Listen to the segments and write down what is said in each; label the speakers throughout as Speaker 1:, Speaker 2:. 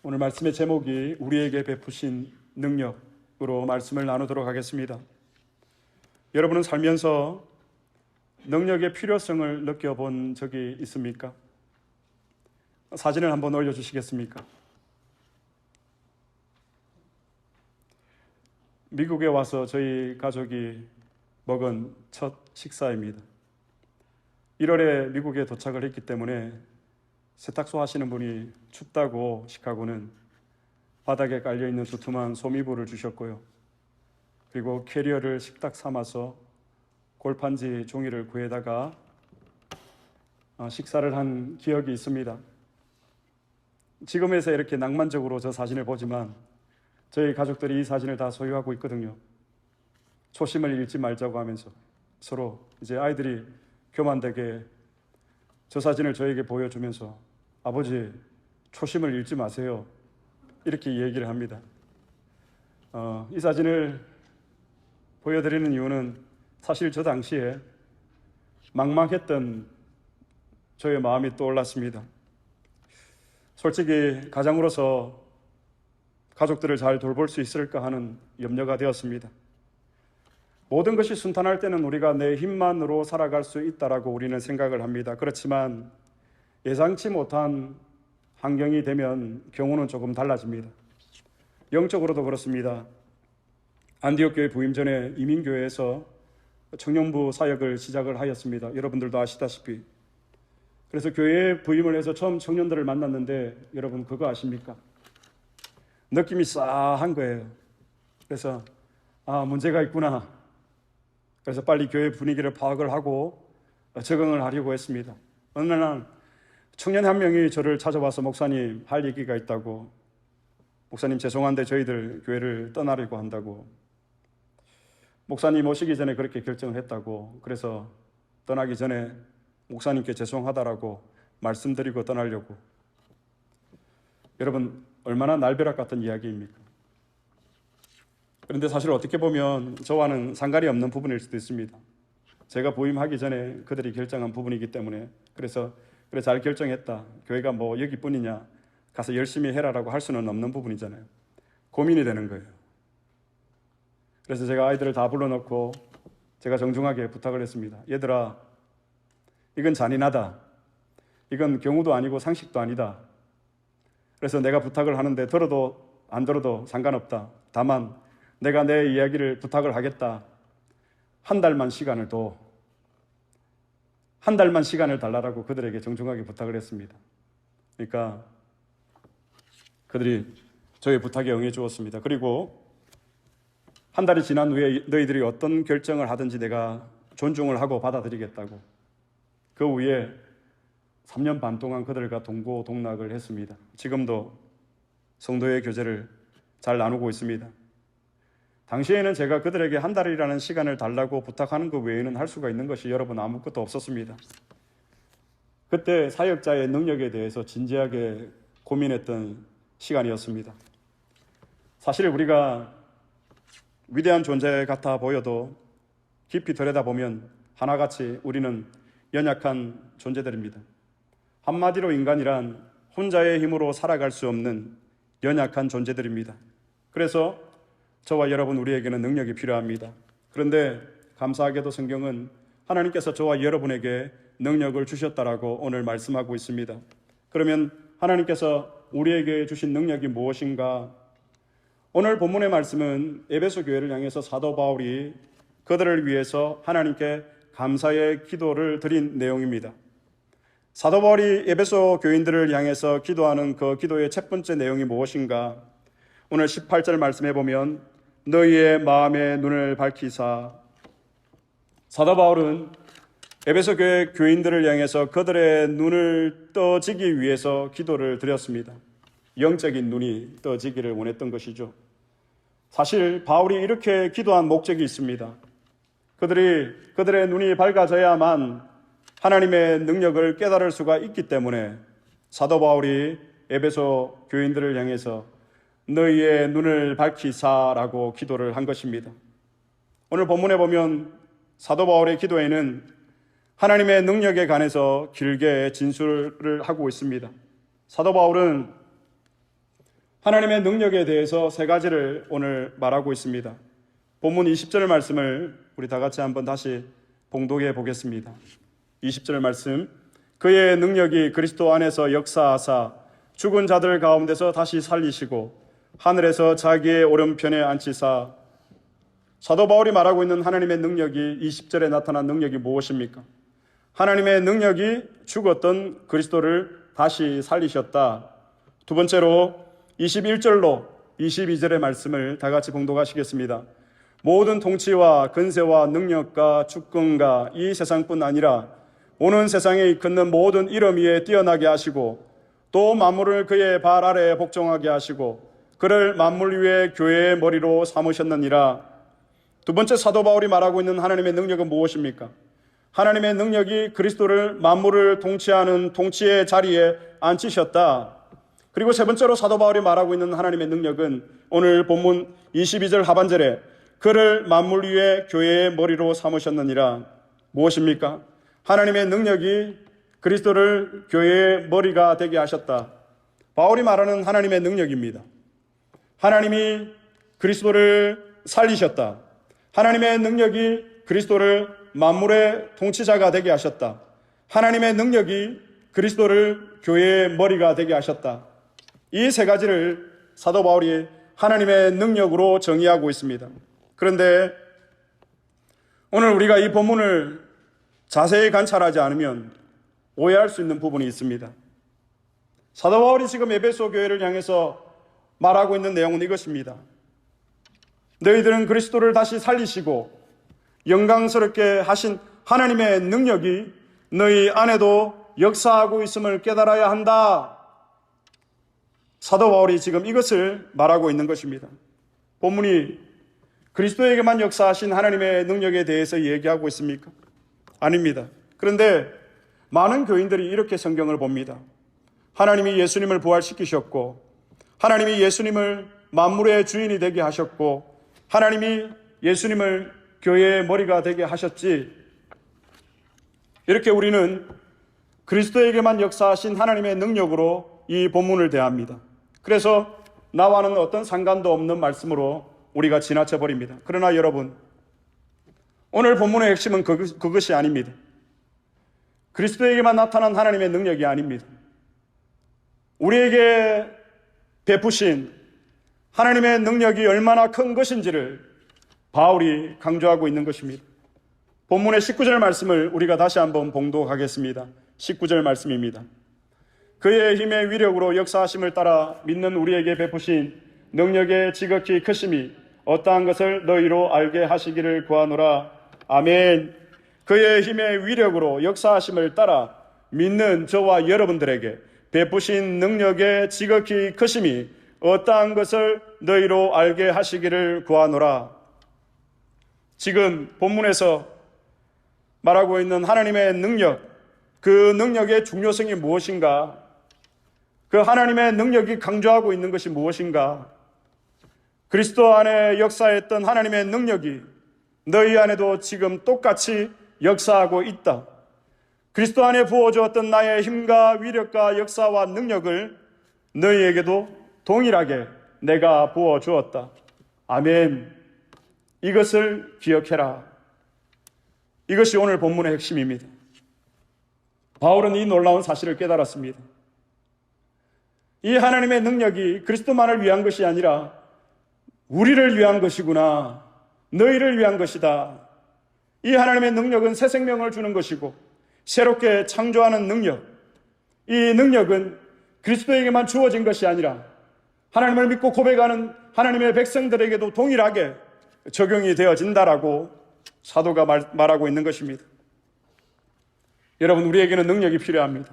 Speaker 1: 오늘 말씀의 제목이 우리에게 베푸신 능력으로 말씀을 나누도록 하겠습니다. 여러분은 살면서 능력의 필요성을 느껴본 적이 있습니까? 사진을 한번 올려주시겠습니까? 미국에 와서 저희 가족이 먹은 첫 식사입니다. 1월에 미국에 도착을 했기 때문에 세탁소 하시는 분이 춥다고 시카고는 바닥에 깔려있는 두툼한 소미불을 주셨고요. 그리고 캐리어를 식탁 삼아서 골판지 종이를 구해다가 식사를 한 기억이 있습니다. 지금에서 이렇게 낭만적으로 저 사진을 보지만 저희 가족들이 이 사진을 다 소유하고 있거든요. 초심을 잃지 말자고 하면서 서로 이제 아이들이 교만되게 저 사진을 저에게 보여주면서 아버지 초심을 잃지 마세요 이렇게 얘기를 합니다. 이 사진을 보여드리는 이유는 사실 저 당시에 막막했던 저의 마음이 떠올랐습니다. 솔직히 가장으로서 가족들을 잘 돌볼 수 있을까 하는 염려가 되었습니다. 모든 것이 순탄할 때는 우리가 내 힘만으로 살아갈 수 있다라고 우리는 생각을 합니다. 그렇지만 예상치 못한 환경이 되면 경우는 조금 달라집니다. 영적으로도 그렇습니다. 안디옥 교회 부임 전에 이민교회에서 청년부 사역을 시작을 하였습니다. 여러분들도 아시다시피. 그래서 교회에 부임을 해서 처음 청년들을 만났는데 여러분 그거 아십니까? 느낌이 싸한 거예요. 그래서 문제가 있구나. 그래서 빨리 교회 분위기를 파악을 하고 적응을 하려고 했습니다. 어느 날 청년 한 명이 저를 찾아와서 목사님 할 얘기가 있다고, 목사님 죄송한데 저희들 교회를 떠나려고 한다고, 목사님 오시기 전에 그렇게 결정을 했다고, 그래서 떠나기 전에 목사님께 죄송하다라고 말씀드리고 떠나려고. 여러분 얼마나 날벼락 같은 이야기입니까? 그런데 사실 어떻게 보면 저와는 상관이 없는 부분일 수도 있습니다. 제가 부임하기 전에 그들이 결정한 부분이기 때문에 그래 잘 결정했다. 교회가 뭐 여기뿐이냐 가서 열심히 해라라고 할 수는 없는 부분이잖아요. 고민이 되는 거예요. 그래서 제가 아이들을 다 불러놓고 제가 정중하게 부탁을 했습니다. 얘들아, 이건 잔인하다. 이건 경우도 아니고 상식도 아니다. 그래서 내가 부탁을 하는데 들어도 안 들어도 상관없다. 다만 내가 내 이야기를 부탁을 하겠다. 한 달만 시간을 둬. 한 달만 시간을 달라고 그들에게 정중하게 부탁을 했습니다. 그러니까 그들이 저의 부탁에 응해 주었습니다. 그리고 한 달이 지난 후에 너희들이 어떤 결정을 하든지 내가 존중을 하고 받아들이겠다고. 그 후에 3년 반 동안 그들과 동고동락을 했습니다. 지금도 성도의 교제를 잘 나누고 있습니다. 당시에는 제가 그들에게 한 달이라는 시간을 달라고 부탁하는 것 외에는 할 수가 있는 것이 여러분 아무것도 없었습니다. 그때 사역자의 능력에 대해서 진지하게 고민했던 시간이었습니다. 사실 우리가 위대한 존재 같아 보여도 깊이 들여다보면 하나같이 우리는 연약한 존재들입니다. 한마디로 인간이란 혼자의 힘으로 살아갈 수 없는 연약한 존재들입니다. 그래서 저와 여러분 우리에게는 능력이 필요합니다. 그런데 감사하게도 성경은 하나님께서 저와 여러분에게 능력을 주셨다라고 오늘 말씀하고 있습니다. 그러면 하나님께서 우리에게 주신 능력이 무엇인가? 오늘 본문의 말씀은 에베소 교회를 향해서 사도 바울이 그들을 위해서 하나님께 감사의 기도를 드린 내용입니다. 사도 바울이 에베소 교인들을 향해서 기도하는 그 기도의 첫 번째 내용이 무엇인가? 오늘 18절 말씀해 보면 너희의 마음의 눈을 밝히사. 사도 바울은 에베소 교회 교인들을 향해서 그들의 눈을 떠지기 위해서 기도를 드렸습니다. 영적인 눈이 떠지기를 원했던 것이죠. 사실 바울이 이렇게 기도한 목적이 있습니다. 그들의 눈이 밝아져야만 하나님의 능력을 깨달을 수가 있기 때문에 사도 바울이 에베소 교인들을 향해서 너희의 눈을 밝히사라고 기도를 한 것입니다. 오늘 본문에 보면 사도 바울의 기도에는 하나님의 능력에 관해서 길게 진술을 하고 있습니다. 사도 바울은 하나님의 능력에 대해서 세 가지를 오늘 말하고 있습니다. 본문 20절 말씀을 우리 다 같이 한번 다시 봉독해 보겠습니다. 20절 말씀, 그의 능력이 그리스도 안에서 역사하사 죽은 자들 가운데서 다시 살리시고 하늘에서 자기의 오른편에 앉히사. 사도 바울이 말하고 있는 하나님의 능력이 20절에 나타난 능력이 무엇입니까? 하나님의 능력이 죽었던 그리스도를 다시 살리셨다. 두 번째로 21절로 22절의 말씀을 다 같이 봉독하시겠습니다. 모든 통치와 근세와 능력과 주권과 이 세상뿐 아니라 오는 세상에 이끄는 모든 이름 위에 뛰어나게 하시고 또 만물을 그의 발 아래에 복종하게 하시고 그를 만물 위에 교회의 머리로 삼으셨느니라. 두 번째 사도 바울이 말하고 있는 하나님의 능력은 무엇입니까? 하나님의 능력이 그리스도를 만물을 통치하는 통치의 자리에 앉히셨다. 그리고 세 번째로 사도 바울이 말하고 있는 하나님의 능력은 오늘 본문 22절 하반절에 그를 만물 위에 교회의 머리로 삼으셨느니라. 무엇입니까? 하나님의 능력이 그리스도를 교회의 머리가 되게 하셨다. 바울이 말하는 하나님의 능력입니다. 하나님이 그리스도를 살리셨다. 하나님의 능력이 그리스도를 만물의 통치자가 되게 하셨다. 하나님의 능력이 그리스도를 교회의 머리가 되게 하셨다. 이 세 가지를 사도 바울이 하나님의 능력으로 정의하고 있습니다. 그런데 오늘 우리가 이 본문을 자세히 관찰하지 않으면 오해할 수 있는 부분이 있습니다. 사도 바울이 지금 에베소 교회를 향해서 말하고 있는 내용은 이것입니다. 너희들은 그리스도를 다시 살리시고 영광스럽게 하신 하나님의 능력이 너희 안에도 역사하고 있음을 깨달아야 한다. 사도 바울이 지금 이것을 말하고 있는 것입니다. 본문이 그리스도에게만 역사하신 하나님의 능력에 대해서 얘기하고 있습니까? 아닙니다. 그런데 많은 교인들이 이렇게 성경을 봅니다. 하나님이 예수님을 부활시키셨고 하나님이 예수님을 만물의 주인이 되게 하셨고 하나님이 예수님을 교회의 머리가 되게 하셨지. 이렇게 우리는 그리스도에게만 역사하신 하나님의 능력으로 이 본문을 대합니다. 그래서 나와는 어떤 상관도 없는 말씀으로 우리가 지나쳐 버립니다. 그러나 여러분, 오늘 본문의 핵심은 그것이 아닙니다. 그리스도에게만 나타난 하나님의 능력이 아닙니다. 우리에게 베푸신 하나님의 능력이 얼마나 큰 것인지를 바울이 강조하고 있는 것입니다. 본문의 19절 말씀을 우리가 다시 한번 봉독하겠습니다. 19절 말씀입니다. 그의 힘의 위력으로 역사하심을 따라 믿는 우리에게 베푸신 능력의 지극히 크심이 어떠한 것을 너희로 알게 하시기를 구하노라. 아멘. 그의 힘의 위력으로 역사하심을 따라 믿는 저와 여러분들에게 베푸신 능력의 지극히 크심이 어떠한 것을 너희로 알게 하시기를 구하노라. 지금 본문에서 말하고 있는 하나님의 능력, 그 능력의 중요성이 무엇인가? 그 하나님의 능력이 강조하고 있는 것이 무엇인가? 그리스도 안에 역사했던 하나님의 능력이 너희 안에도 지금 똑같이 역사하고 있다. 그리스도 안에 부어주었던 나의 힘과 위력과 역사와 능력을 너희에게도 동일하게 내가 부어주었다. 아멘. 이것을 기억해라. 이것이 오늘 본문의 핵심입니다. 바울은 이 놀라운 사실을 깨달았습니다. 이 하나님의 능력이 그리스도만을 위한 것이 아니라 우리를 위한 것이구나. 너희를 위한 것이다. 이 하나님의 능력은 새 생명을 주는 것이고 새롭게 창조하는 능력, 이 능력은 그리스도에게만 주어진 것이 아니라 하나님을 믿고 고백하는 하나님의 백성들에게도 동일하게 적용이 되어진다라고 사도가 말하고 있는 것입니다. 여러분, 우리에게는 능력이 필요합니다.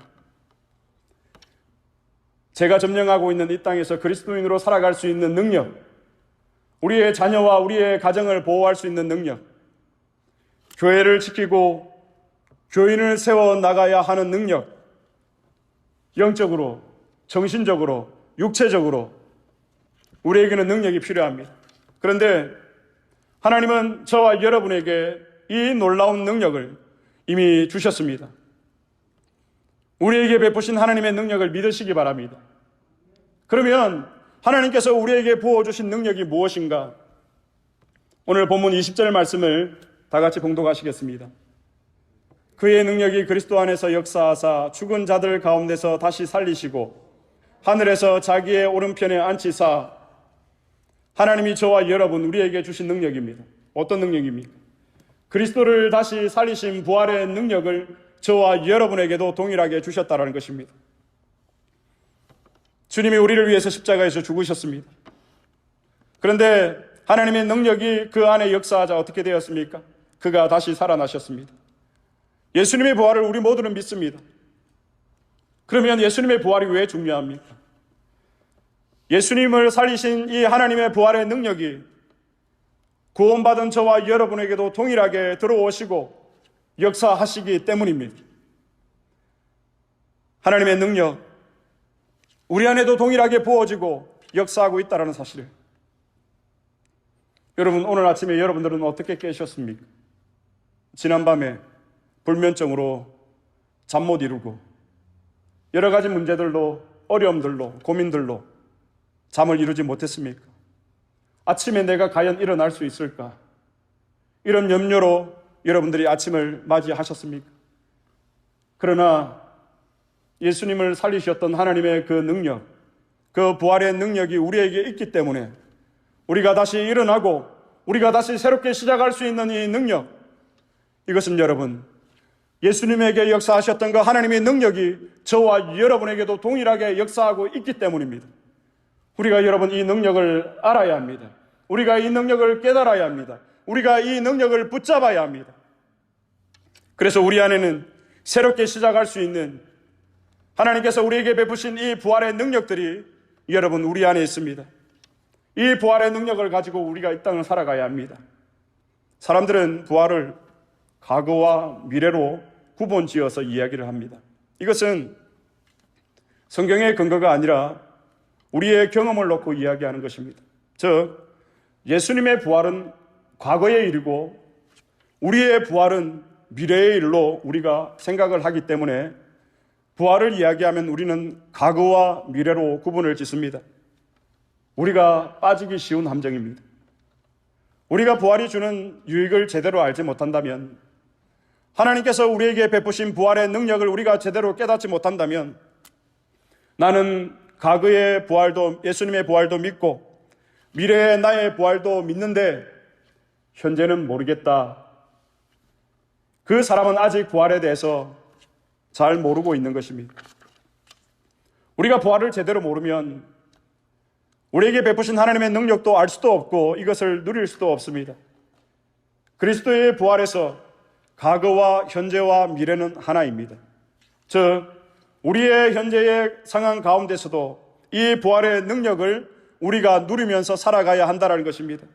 Speaker 1: 제가 점령하고 있는 이 땅에서 그리스도인으로 살아갈 수 있는 능력, 우리의 자녀와 우리의 가정을 보호할 수 있는 능력, 교회를 지키고 교인을 세워 나가야 하는 능력, 영적으로, 정신적으로, 육체적으로 우리에게는 능력이 필요합니다. 그런데 하나님은 저와 여러분에게 이 놀라운 능력을 이미 주셨습니다. 우리에게 베푸신 하나님의 능력을 믿으시기 바랍니다. 그러면 하나님께서 우리에게 부어주신 능력이 무엇인가? 오늘 본문 20절 말씀을 다 같이 봉독하시겠습니다. 그의 능력이 그리스도 안에서 역사하사 죽은 자들 가운데서 다시 살리시고 하늘에서 자기의 오른편에 앉히사. 하나님이 저와 여러분 우리에게 주신 능력입니다. 어떤 능력입니까? 그리스도를 다시 살리신 부활의 능력을 저와 여러분에게도 동일하게 주셨다는 것입니다. 주님이 우리를 위해서 십자가에서 죽으셨습니다. 그런데 하나님의 능력이 그 안에 역사하자 어떻게 되었습니까? 그가 다시 살아나셨습니다. 예수님의 부활을 우리 모두는 믿습니다. 그러면 예수님의 부활이 왜 중요합니까? 예수님을 살리신 이 하나님의 부활의 능력이 구원받은 저와 여러분에게도 동일하게 들어오시고 역사하시기 때문입니다. 하나님의 능력, 우리 안에도 동일하게 부어지고 역사하고 있다는 사실. 여러분, 오늘 아침에 여러분들은 어떻게 깨셨습니까? 지난밤에 불면증으로 잠 못 이루고 여러 가지 문제들로, 어려움들로, 고민들로 잠을 이루지 못했습니까? 아침에 내가 과연 일어날 수 있을까? 이런 염려로 여러분들이 아침을 맞이하셨습니까? 그러나 예수님을 살리셨던 하나님의 그 능력, 그 부활의 능력이 우리에게 있기 때문에 우리가 다시 일어나고 우리가 다시 새롭게 시작할 수 있는 이 능력, 이것은 여러분, 예수님에게 역사하셨던 그 하나님의 능력이 저와 여러분에게도 동일하게 역사하고 있기 때문입니다. 우리가 여러분 이 능력을 알아야 합니다. 우리가 이 능력을 깨달아야 합니다. 우리가 이 능력을 붙잡아야 합니다. 그래서 우리 안에는 새롭게 시작할 수 있는 하나님께서 우리에게 베푸신 이 부활의 능력들이 여러분 우리 안에 있습니다. 이 부활의 능력을 가지고 우리가 이 땅을 살아가야 합니다. 사람들은 부활을 과거와 미래로 구분지어서 이야기를 합니다. 이것은 성경의 근거가 아니라 우리의 경험을 놓고 이야기하는 것입니다. 즉, 예수님의 부활은 과거의 일이고 우리의 부활은 미래의 일로 우리가 생각을 하기 때문에 부활을 이야기하면 우리는 과거와 미래로 구분을 짓습니다. 우리가 빠지기 쉬운 함정입니다. 우리가 부활이 주는 유익을 제대로 알지 못한다면, 하나님께서 우리에게 베푸신 부활의 능력을 우리가 제대로 깨닫지 못한다면, 나는 과거의 부활도, 예수님의 부활도 믿고 미래의 나의 부활도 믿는데 현재는 모르겠다. 그 사람은 아직 부활에 대해서 잘 모르고 있는 것입니다. 우리가 부활을 제대로 모르면 우리에게 베푸신 하나님의 능력도 알 수도 없고 이것을 누릴 수도 없습니다. 그리스도의 부활에서 과거와 현재와 미래는 하나입니다. 즉, 우리의 현재의 상황 가운데서도 이 부활의 능력을 우리가 누리면서 살아가야 한다는 것입니다.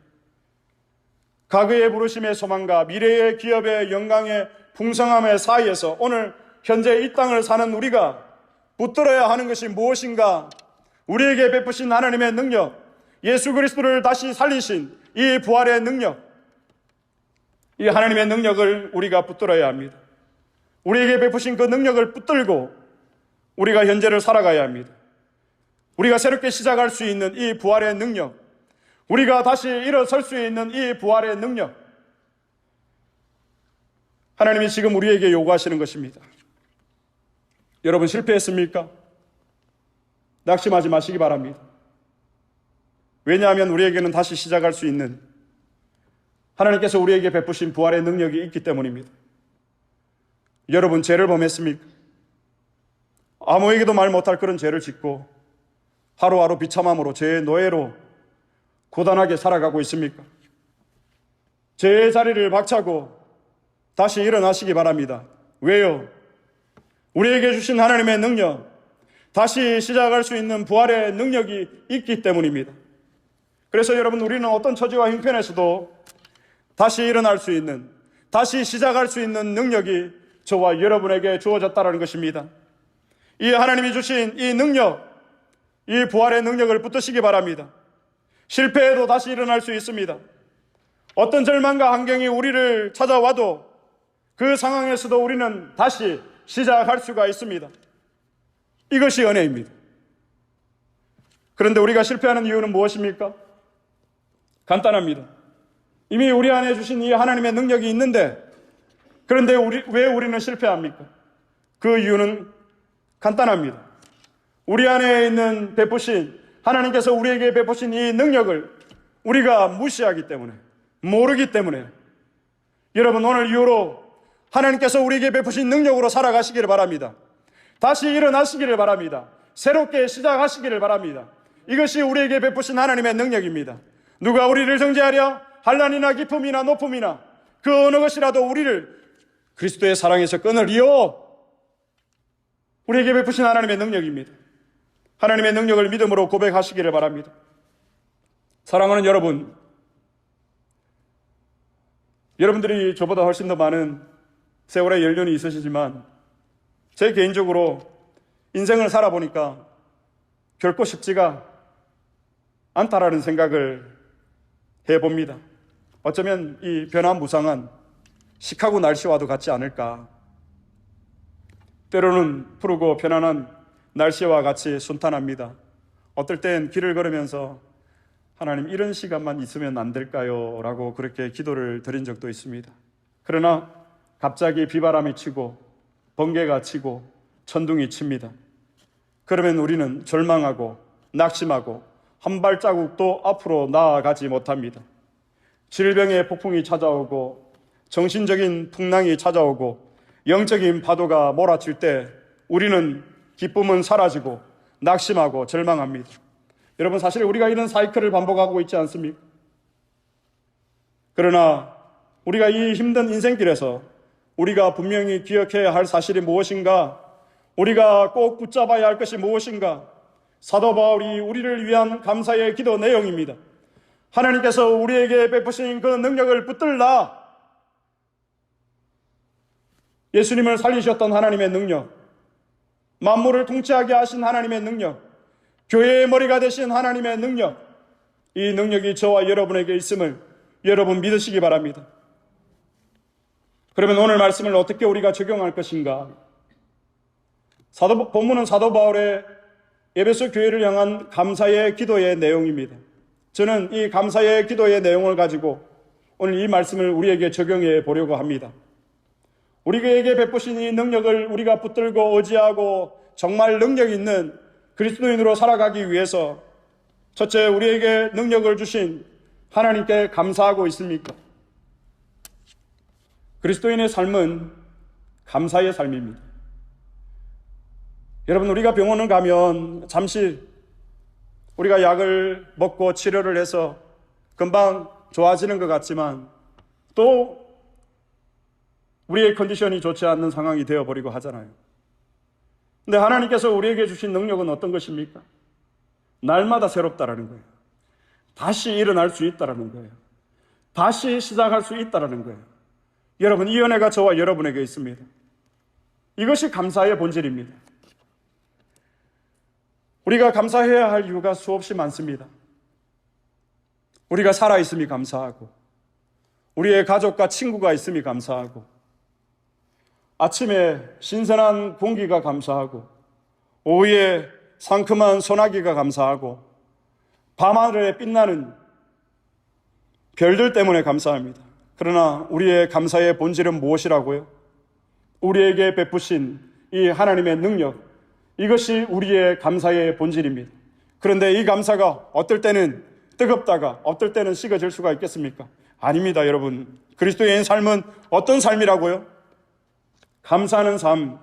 Speaker 1: 과거의 부르심의 소망과 미래의 기업의 영광의 풍성함의 사이에서 오늘 현재 이 땅을 사는 우리가 붙들어야 하는 것이 무엇인가? 우리에게 베푸신 하나님의 능력, 예수 그리스도를 다시 살리신 이 부활의 능력, 이 하나님의 능력을 우리가 붙들어야 합니다. 우리에게 베푸신 그 능력을 붙들고 우리가 현재를 살아가야 합니다. 우리가 새롭게 시작할 수 있는 이 부활의 능력, 우리가 다시 일어설 수 있는 이 부활의 능력, 하나님이 지금 우리에게 요구하시는 것입니다. 여러분, 실패했습니까? 낙심하지 마시기 바랍니다. 왜냐하면 우리에게는 다시 시작할 수 있는 하나님께서 우리에게 베푸신 부활의 능력이 있기 때문입니다. 여러분, 죄를 범했습니까? 아무에게도 말 못할 그런 죄를 짓고 하루하루 비참함으로 죄의 노예로 고단하게 살아가고 있습니까? 죄의 자리를 박차고 다시 일어나시기 바랍니다. 왜요? 우리에게 주신 하나님의 능력, 다시 시작할 수 있는 부활의 능력이 있기 때문입니다. 그래서 여러분, 우리는 어떤 처지와 형편에서도 다시 일어날 수 있는, 다시 시작할 수 있는 능력이 저와 여러분에게 주어졌다는 것입니다. 이 하나님이 주신 이 능력, 이 부활의 능력을 붙드시기 바랍니다. 실패해도 다시 일어날 수 있습니다. 어떤 절망과 환경이 우리를 찾아와도 그 상황에서도 우리는 다시 시작할 수가 있습니다. 이것이 은혜입니다. 그런데 우리가 실패하는 이유는 무엇입니까? 간단합니다. 이미 우리 안에 주신 이 하나님의 능력이 있는데, 그런데 왜 우리는 실패합니까? 그 이유는 간단합니다. 우리 안에 있는 베푸신, 하나님께서 우리에게 베푸신 이 능력을 우리가 무시하기 때문에, 모르기 때문에. 여러분, 오늘 이후로 하나님께서 우리에게 베푸신 능력으로 살아가시기를 바랍니다. 다시 일어나시기를 바랍니다. 새롭게 시작하시기를 바랍니다. 이것이 우리에게 베푸신 하나님의 능력입니다. 누가 우리를 정죄하랴? 환난이나 기쁨이나 높음이나 그 어느 것이라도 우리를 그리스도의 사랑에서 끊으리요. 우리에게 베푸신 하나님의 능력입니다. 하나님의 능력을 믿음으로 고백하시기를 바랍니다. 사랑하는 여러분, 여러분들이 저보다 훨씬 더 많은 세월의 연륜이 있으시지만 제 개인적으로 인생을 살아보니까 결코 쉽지가 않다라는 생각을 해봅니다. 어쩌면 이 변화무쌍한 시카고 날씨와도 같지 않을까. 때로는 푸르고 편안한 날씨와 같이 순탄합니다. 어떨 땐 길을 걸으면서 하나님, 이런 시간만 있으면 안 될까요? 라고 그렇게 기도를 드린 적도 있습니다. 그러나 갑자기 비바람이 치고 번개가 치고 천둥이 칩니다. 그러면 우리는 절망하고 낙심하고 한 발자국도 앞으로 나아가지 못합니다. 질병의 폭풍이 찾아오고 정신적인 풍랑이 찾아오고 영적인 파도가 몰아칠 때 우리는 기쁨은 사라지고 낙심하고 절망합니다. 여러분, 사실 우리가 이런 사이클을 반복하고 있지 않습니까? 그러나 우리가 이 힘든 인생길에서 우리가 분명히 기억해야 할 사실이 무엇인가? 우리가 꼭 붙잡아야 할 것이 무엇인가? 사도 바울이 우리를 위한 감사의 기도 내용입니다. 하나님께서 우리에게 베푸신 그 능력을 붙들라. 예수님을 살리셨던 하나님의 능력, 만물을 통치하게 하신 하나님의 능력, 교회의 머리가 되신 하나님의 능력, 이 능력이 저와 여러분에게 있음을 여러분 믿으시기 바랍니다. 그러면 오늘 말씀을 어떻게 우리가 적용할 것인가? 본문은 사도 바울의 에베소 교회를 향한 감사의 기도의 내용입니다. 저는 이 감사의 기도의 내용을 가지고 오늘 이 말씀을 우리에게 적용해 보려고 합니다. 우리에게 베푸신 이 능력을 우리가 붙들고 의지하고 정말 능력 있는 그리스도인으로 살아가기 위해서 첫째, 우리에게 능력을 주신 하나님께 감사하고 있습니까? 그리스도인의 삶은 감사의 삶입니다. 여러분, 우리가 병원을 가면 잠시 우리가 약을 먹고 치료를 해서 금방 좋아지는 것 같지만 또 우리의 컨디션이 좋지 않는 상황이 되어버리고 하잖아요. 근데 하나님께서 우리에게 주신 능력은 어떤 것입니까? 날마다 새롭다라는 거예요. 다시 일어날 수 있다라는 거예요. 다시 시작할 수 있다라는 거예요. 여러분, 이 은혜가 저와 여러분에게 있습니다. 이것이 감사의 본질입니다. 우리가 감사해야 할 이유가 수없이 많습니다. 우리가 살아있음이 감사하고, 우리의 가족과 친구가 있음이 감사하고, 아침에 신선한 공기가 감사하고, 오후에 상큼한 소나기가 감사하고, 밤하늘에 빛나는 별들 때문에 감사합니다. 그러나 우리의 감사의 본질은 무엇이라고요? 우리에게 베푸신 이 하나님의 능력, 이것이 우리의 감사의 본질입니다. 그런데 이 감사가 어떨 때는 뜨겁다가 어떨 때는 식어질 수가 있겠습니까? 아닙니다, 여러분. 그리스도인 삶은 어떤 삶이라고요? 감사하는 삶,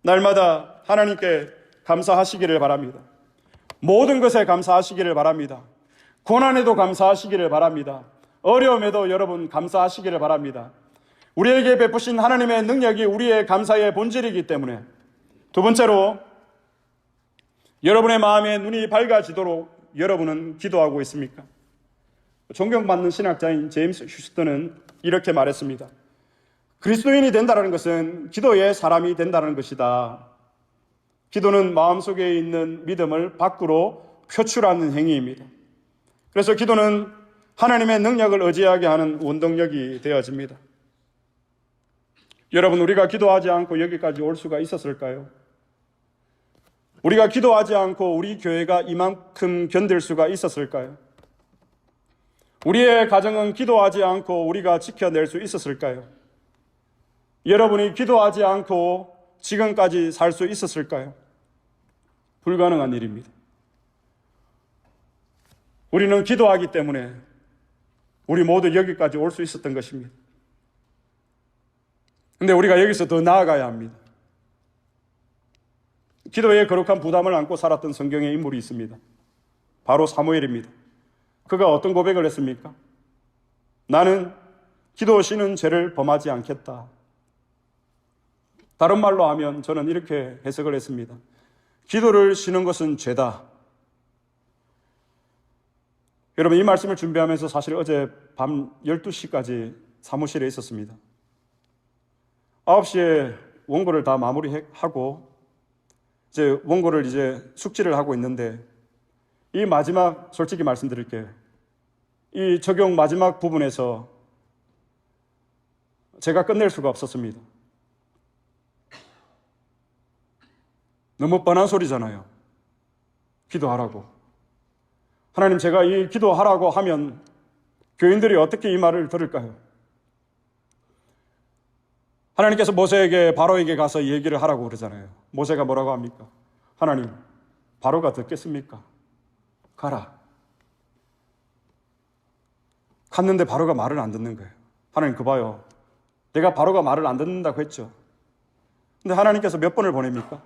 Speaker 1: 날마다 하나님께 감사하시기를 바랍니다. 모든 것에 감사하시기를 바랍니다. 고난에도 감사하시기를 바랍니다. 어려움에도 여러분 감사하시기를 바랍니다. 우리에게 베푸신 하나님의 능력이 우리의 감사의 본질이기 때문에. 두 번째로, 여러분의 마음에 눈이 밝아지도록 여러분은 기도하고 있습니까? 존경받는 신학자인 제임스 휴스턴은 이렇게 말했습니다. 그리스도인이 된다는 것은 기도의 사람이 된다는 것이다. 기도는 마음속에 있는 믿음을 밖으로 표출하는 행위입니다. 그래서 기도는 하나님의 능력을 의지하게 하는 원동력이 되어집니다. 여러분, 우리가 기도하지 않고 여기까지 올 수가 있었을까요? 우리가 기도하지 않고 우리 교회가 이만큼 견딜 수가 있었을까요? 우리의 가정은 기도하지 않고 우리가 지켜낼 수 있었을까요? 여러분이 기도하지 않고 지금까지 살 수 있었을까요? 불가능한 일입니다. 우리는 기도하기 때문에 우리 모두 여기까지 올 수 있었던 것입니다. 근데 우리가 여기서 더 나아가야 합니다. 기도에 거룩한 부담을 안고 살았던 성경의 인물이 있습니다. 바로 사무엘입니다. 그가 어떤 고백을 했습니까? 나는 기도 쉬는 죄를 범하지 않겠다. 다른 말로 하면 저는 이렇게 해석을 했습니다. 기도를 쉬는 것은 죄다. 여러분, 이 말씀을 준비하면서 사실 어제 밤 12시까지 사무실에 있었습니다. 9시에 원고를 다 마무리하고 이제 원고를 숙지를 하고 있는데 이 마지막, 솔직히 말씀드릴게요. 이 적용 마지막 부분에서 제가 끝낼 수가 없었습니다. 너무 뻔한 소리잖아요. 기도하라고. 하나님, 제가 이 기도하라고 하면 교인들이 어떻게 이 말을 들을까요? 하나님께서 모세에게 바로에게 가서 얘기를 하라고 그러잖아요. 모세가 뭐라고 합니까? 하나님, 바로가 듣겠습니까? 가라. 갔는데 바로가 말을 안 듣는 거예요. 하나님, 그 봐요. 내가 바로가 말을 안 듣는다고 했죠. 근데 하나님께서 몇 번을 보냅니까?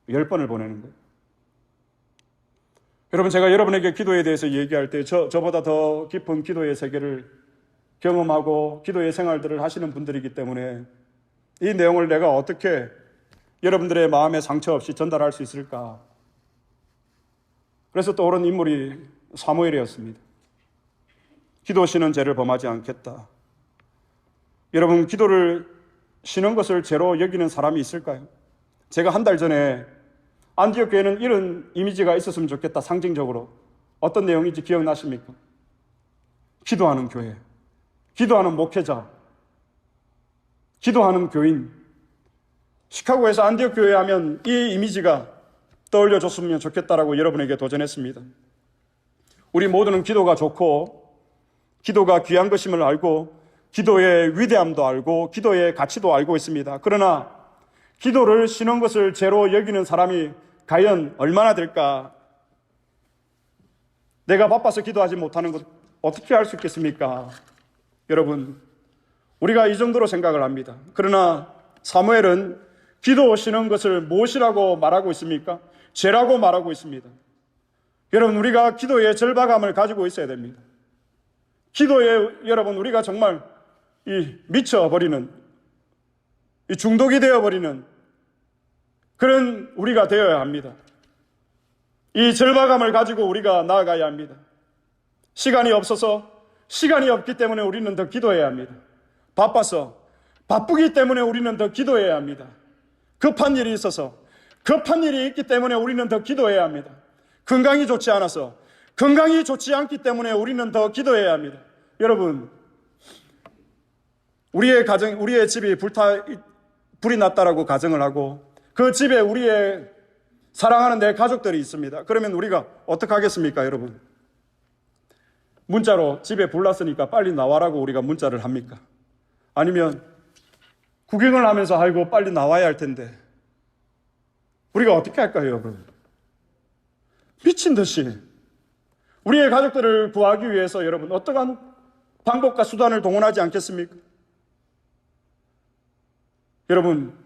Speaker 1: 10번을 보내는 거예요. 여러분, 제가 여러분에게 기도에 대해서 얘기할 때 저보다 더 깊은 기도의 세계를 경험하고 기도의 생활들을 하시는 분들이기 때문에 이 내용을 내가 어떻게 여러분들의 마음에 상처 없이 전달할 수 있을까? 그래서 떠오른 인물이 사무엘이었습니다. 기도 쉬는 죄를 범하지 않겠다. 여러분, 기도를 쉬는 것을 죄로 여기는 사람이 있을까요? 제가 한 달 전에 안디옥 교회는 이런 이미지가 있었으면 좋겠다, 상징적으로. 어떤 내용인지 기억나십니까? 기도하는 교회, 기도하는 목회자, 기도하는 교인. 시카고에서 안디옥 교회 하면 이 이미지가 떠올려줬으면 좋겠다라고 여러분에게 도전했습니다. 우리 모두는 기도가 좋고 기도가 귀한 것임을 알고 기도의 위대함도 알고 기도의 가치도 알고 있습니다. 그러나 기도를 쉬는 것을 죄로 여기는 사람이 과연 얼마나 될까? 내가 바빠서 기도하지 못하는 것 어떻게 할 수 있겠습니까? 여러분, 우리가 이 정도로 생각을 합니다. 그러나 사무엘은 기도 쉬는 것을 무엇이라고 말하고 있습니까? 죄라고 말하고 있습니다. 여러분, 우리가 기도의 절박함을 가지고 있어야 됩니다. 기도에 여러분, 우리가 정말 미쳐버리는, 중독이 되어버리는 그런 우리가 되어야 합니다. 이 절박함을 가지고 우리가 나아가야 합니다. 시간이 없어서, 시간이 없기 때문에 우리는 더 기도해야 합니다. 바쁘기 때문에 우리는 더 기도해야 합니다. 급한 일이 있어서, 급한 일이 있기 때문에 우리는 더 기도해야 합니다. 건강이 좋지 않아서, 건강이 좋지 않기 때문에 우리는 더 기도해야 합니다. 여러분, 우리의 가정, 우리의 집이 불이 났다라고 가정을 하고 그 집에 우리의 사랑하는 내 가족들이 있습니다. 그러면 우리가 어떻게 하겠습니까, 여러분? 문자로 집에 불 났으니까 빨리 나와라고 우리가 문자를 합니까? 아니면 구경을 하면서 아이고 빨리 나와야 할 텐데 우리가 어떻게 할까요, 여러분? 미친 듯이 우리의 가족들을 구하기 위해서 여러분 어떠한 방법과 수단을 동원하지 않겠습니까? 여러분,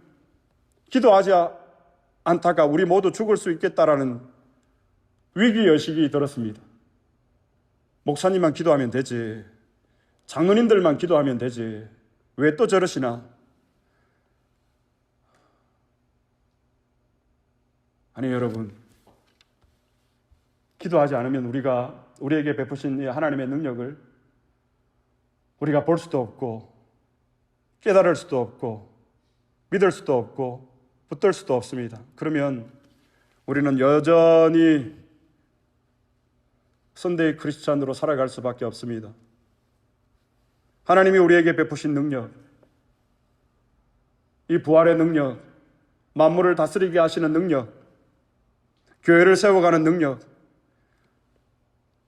Speaker 1: 기도하지 않다가 우리 모두 죽을 수 있겠다라는 위기의식이 들었습니다. 목사님만 기도하면 되지, 장로님들만 기도하면 되지, 왜 또 저러시나? 아니 여러분, 기도하지 않으면 우리에게 베푸신 이 하나님의 능력을 우리가 볼 수도 없고 깨달을 수도 없고 믿을 수도 없고 붙들 수도 없습니다. 그러면 우리는 여전히 선데이 크리스찬으로 살아갈 수밖에 없습니다. 하나님이 우리에게 베푸신 능력, 이 부활의 능력, 만물을 다스리게 하시는 능력, 교회를 세워가는 능력,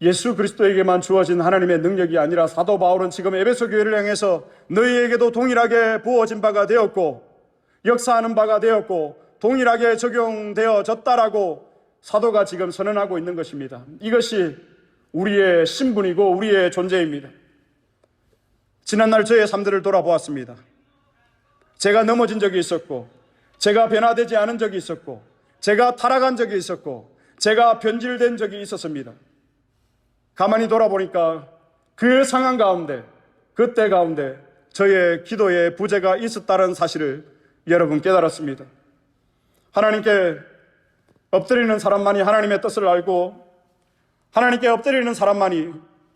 Speaker 1: 예수 그리스도에게만 주어진 하나님의 능력이 아니라 사도 바울은 지금 에베소 교회를 향해서 너희에게도 동일하게 부어진 바가 되었고 역사하는 바가 되었고 동일하게 적용되어졌다라고 사도가 지금 선언하고 있는 것입니다. 이것이 우리의 신분이고 우리의 존재입니다. 지난날 저의 삶들을 돌아보았습니다. 제가 넘어진 적이 있었고, 제가 변화되지 않은 적이 있었고, 제가 타락한 적이 있었고, 제가 변질된 적이 있었습니다. 가만히 돌아보니까 그 상황 가운데, 그때 가운데 저의 기도에 부재가 있었다는 사실을 여러분 깨달았습니다. 하나님께 엎드리는 사람만이 하나님의 뜻을 알고 하나님께 엎드리는 사람만이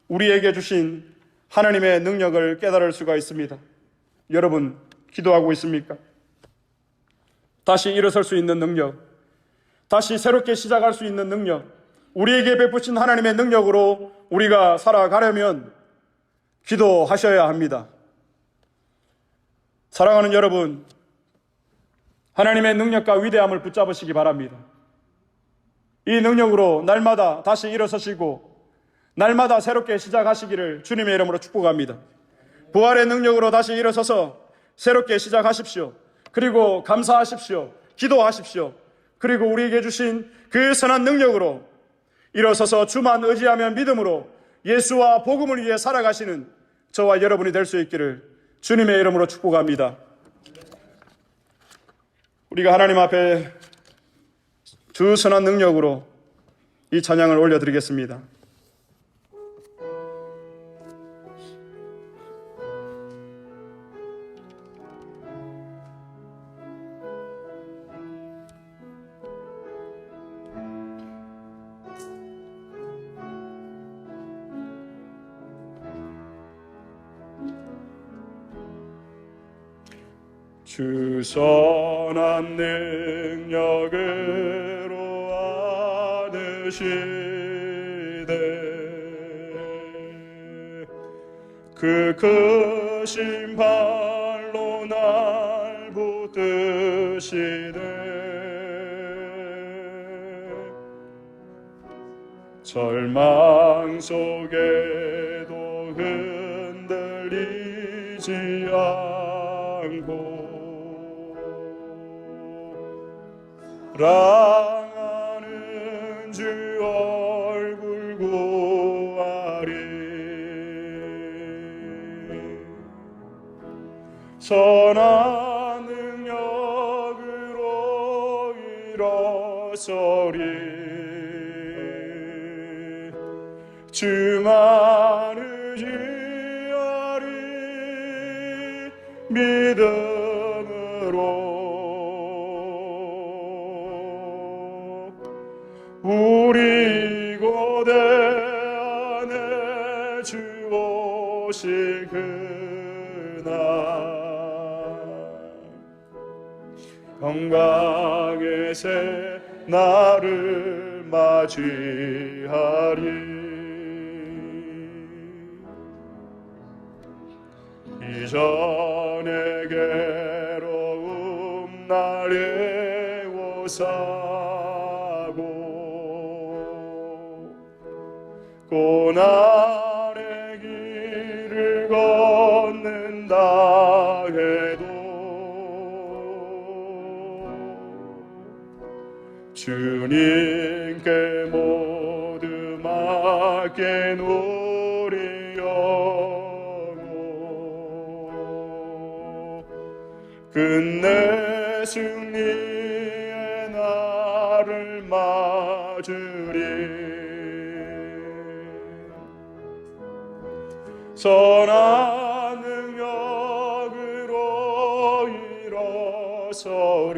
Speaker 1: 우리에게 주신 하나님의 능력을 깨달을 수가 있습니다. 여러분 기도하고 있습니까? 다시 일어설 수 있는 능력, 다시 새롭게 시작할 수 있는 능력, 우리에게 베푸신 하나님의 능력으로 우리가 살아가려면 기도하셔야 합니다. 사랑하는 여러분, 하나님의 능력과 위대함을 붙잡으시기 바랍니다. 이 능력으로 날마다 다시 일어서시고 날마다 새롭게 시작하시기를 주님의 이름으로 축복합니다. 부활의 능력으로 다시 일어서서 새롭게 시작하십시오. 그리고 감사하십시오. 기도하십시오. 그리고 우리에게 주신 그 선한 능력으로 일어서서 주만 의지하며 믿음으로 예수와 복음을 위해 살아가시는 저와 여러분이 될 수 있기를 주님의 이름으로 축복합니다. 우리가 하나님 앞에 주 선한 능력으로 이 찬양을 올려드리겠습니다. 주 선한 능력으로 안으시되 그 크신 발로 날 붙드시되 절망 속에도 흔들리지 않고 사랑하는 주 얼굴 구하리 선한 능력으로 일어서리 주만 의지하리 믿음으로 우리 고대 안에 주 오실 그날 영광의 새 나를 맞이하리 이전의 괴로움 날 애워싸고 고난의 길을 걷는다 해도 주님께 모두 맡긴 우리 영혼 끝내 승리의 날을 맞으리 선한 능력으로 일어서리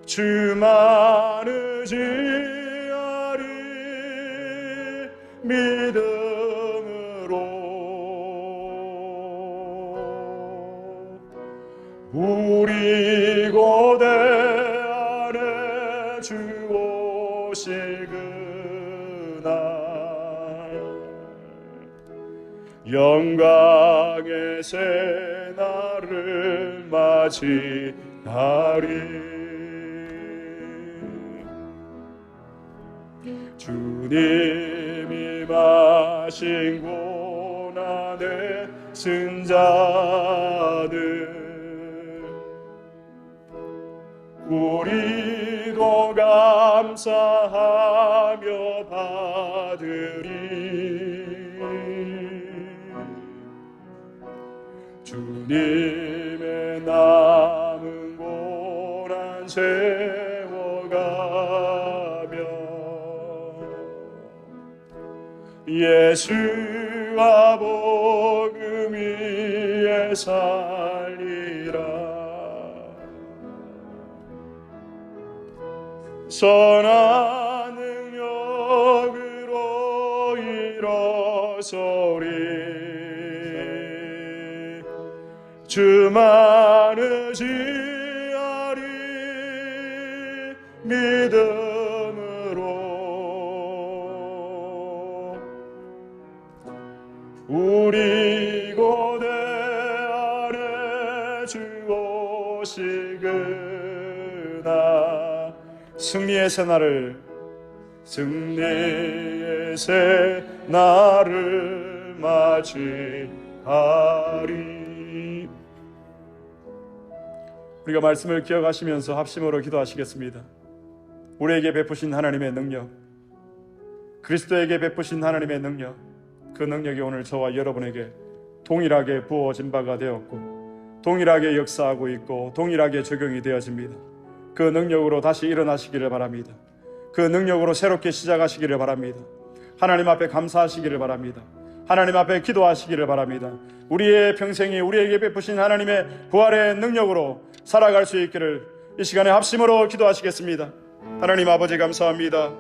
Speaker 1: 주만 의지하리 믿음으로 우리 고대 안에 주 오실 그날 영광의 새 날을 맞이하리 주님이 마신 고난의 승자는 우리도 감사하며 받으리. 주님의 남은 고난 세워가며 예수와 복음 위에 살리라. 선한 능력으로 일어서리. 주만을 지하리 믿음으로. 우리 고대 안에 주 오시구나. 승리의 새날을 맞이하리. 우리가 말씀을 기억하시면서 합심으로 기도하시겠습니다. 우리에게 베푸신 하나님의 능력, 그리스도에게 베푸신 하나님의 능력, 그 능력이 오늘 저와 여러분에게 동일하게 부어진 바가 되었고 동일하게 역사하고 있고 동일하게 적용이 되어집니다. 그 능력으로 다시 일어나시기를 바랍니다. 그 능력으로 새롭게 시작하시기를 바랍니다. 하나님 앞에 감사하시기를 바랍니다. 하나님 앞에 기도하시기를 바랍니다. 우리의 평생이 우리에게 베푸신 하나님의 부활의 능력으로 살아갈 수 있기를 이 시간에 합심으로 기도하시겠습니다. 하나님 아버지 감사합니다.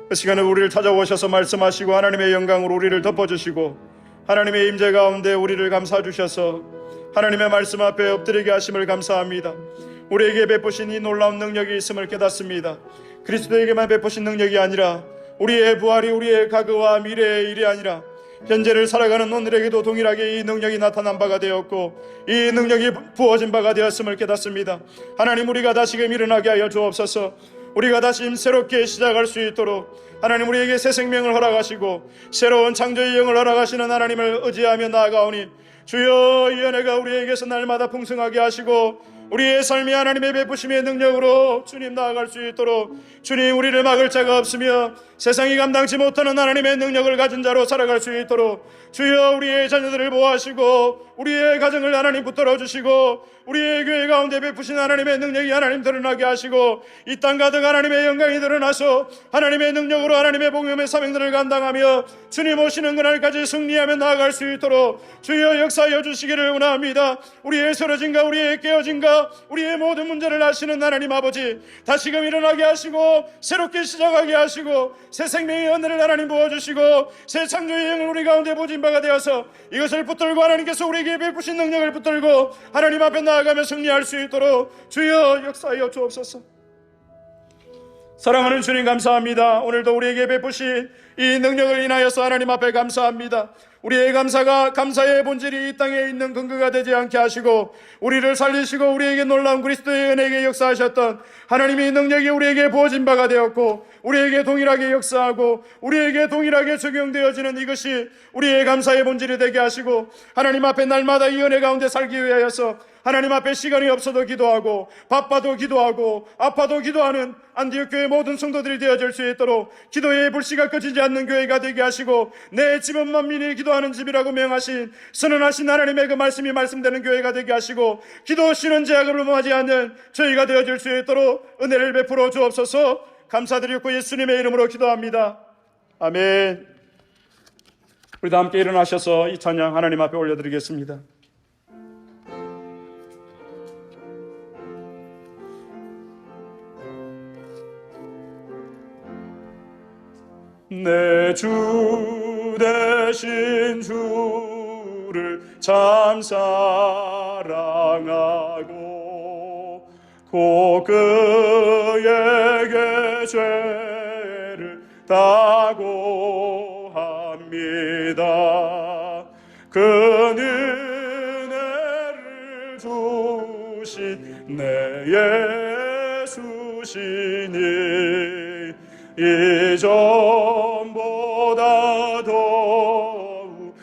Speaker 1: 그 시간에 우리를 찾아오셔서 말씀하시고 하나님의 영광으로 우리를 덮어주시고 하나님의 임재 가운데 우리를 감싸 주셔서 하나님의 말씀 앞에 엎드리게 하심을 감사합니다. 우리에게 베푸신 이 놀라운 능력이 있음을 깨닫습니다. 그리스도에게만 베푸신 능력이 아니라 우리의 부활이 우리의 과거와 미래의 일이 아니라 현재를 살아가는 오늘에게도 동일하게 이 능력이 나타난 바가 되었고 이 능력이 부어진 바가 되었음을 깨닫습니다. 하나님, 우리가 다시금 일어나게 하여 주옵소서. 우리가 다시 새롭게 시작할 수 있도록 하나님, 우리에게 새 생명을 허락하시고 새로운 창조의 영을 허락하시는 하나님을 의지하며 나아가오니 주여, 이 은혜가 우리에게서 날마다 풍성하게 하시고 우리의 삶이 하나님의 베푸심의 능력으로 주님 나아갈 수 있도록 주님, 우리를 막을 자가 없으며 세상이 감당치 못하는 하나님의 능력을 가진 자로 살아갈 수 있도록 주여, 우리의 자녀들을 보호하시고 우리의 가정을 하나님 붙들어 주시고 우리의 교회 가운데 베푸신 하나님의 능력이 하나님 드러나게 하시고 이 땅 가득 하나님의 영광이 드러나서 하나님의 능력으로 하나님의 복음의 사명들을 감당하며 주님 오시는 그날까지 승리하며 나아갈 수 있도록 주여 역사하여 주시기를 원합니다. 우리의 쓰러짐과 우리의 깨어짐과 우리의 모든 문제를 아시는 하나님 아버지, 다시금 일어나게 하시고 새롭게 시작하게 하시고 새 생명의 은혜를 하나님 부어주시고 새 창조의 영을 우리 가운데 보진 바가 되어서 이것을 붙들고 하나님께서 우리에게 베푸신 능력을 붙들고 하나님 앞에 나아가며 승리할 수 있도록 주여 역사하여 주옵소서. 사랑하는 주님 감사합니다. 오늘도 우리에게 베푸신 이 능력을 인하여서 하나님 앞에 감사합니다. 우리의 감사가 감사의 본질이 이 땅에 있는 근거가 되지 않게 하시고 우리를 살리시고 우리에게 놀라운 그리스도의 은혜에게 역사하셨던 하나님의 능력이 우리에게 부어진 바가 되었고 우리에게 동일하게 역사하고 우리에게 동일하게 적용되어지는 이것이 우리의 감사의 본질이 되게 하시고 하나님 앞에 날마다 이 은혜 가운데 살기 위하여서 하나님 앞에 시간이 없어도 기도하고 바빠도 기도하고 아파도 기도하는 안디옥 교회 모든 성도들이 되어질 수 있도록 기도의 불씨가 꺼지지 않는 교회가 되게 하시고 내 집은 만민이 기도하는 집이라고 명하신 선언하신 하나님의 그 말씀이 말씀되는 교회가 되게 하시고 기도 쉬는 제약을 범하지 않는 저희가 되어질 수 있도록 은혜를 베풀어 주옵소서. 감사드리고 예수님의 이름으로 기도합니다. 아멘. 우리 다 함께 일어나셔서 이 찬양 하나님 앞에 올려드리겠습니다. 내 주 대신 주를 참 사랑하고 곧 그에게 죄를 다고 합니다. 그 은혜를 주신 내 예수시니 이전보다 더욱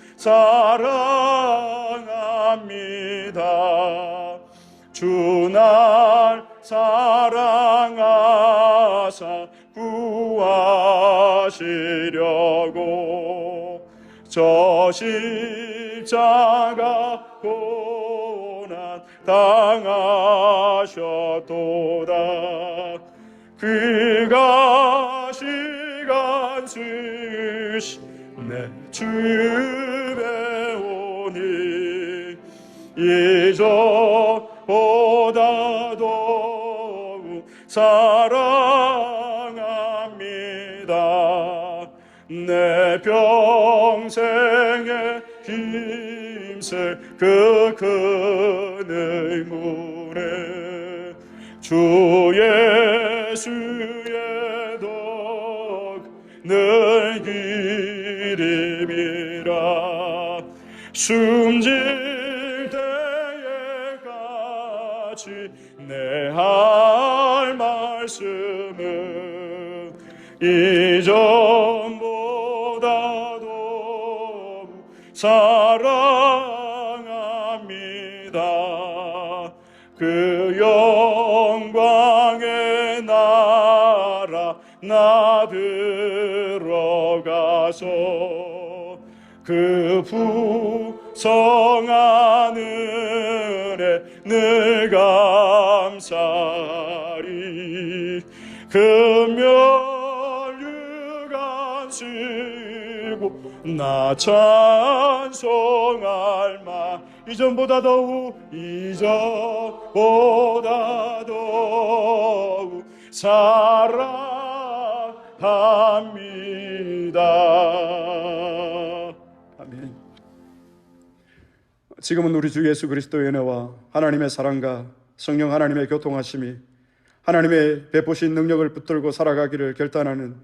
Speaker 1: 사랑합니다. 주 날 사랑하사 구하시려고 저 십자가 고난 당하셨도다. 그가 시간 쓰시 내 주 배우니 이전보다 더욱 사랑합니다. 내 평생에 힘쓸 그 큰 의문에 주 예수의 덕 늘 기림이라. 숨질 때에 같이 내 할 말씀은 이전보다 더욱 사랑합니다. 그 영광의 나라 나 들어가서 그 풍성한 은혜 늘 감사리. 금면류관 쓰고 나 찬송할 마. 이전보다 더욱 사랑합니다. 아멘. 지금은 우리 주 예수 그리스도의 은혜와 하나님의 사랑과 성령 하나님의 교통하심이 하나님의 베푸신 능력을 붙들고 살아가기를 결단하는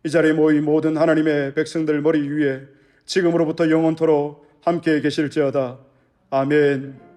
Speaker 1: 이 자리에 모인 모든 하나님의 백성들 머리 위에 지금으로부터 영원토록 함께 계실지어다. 아멘.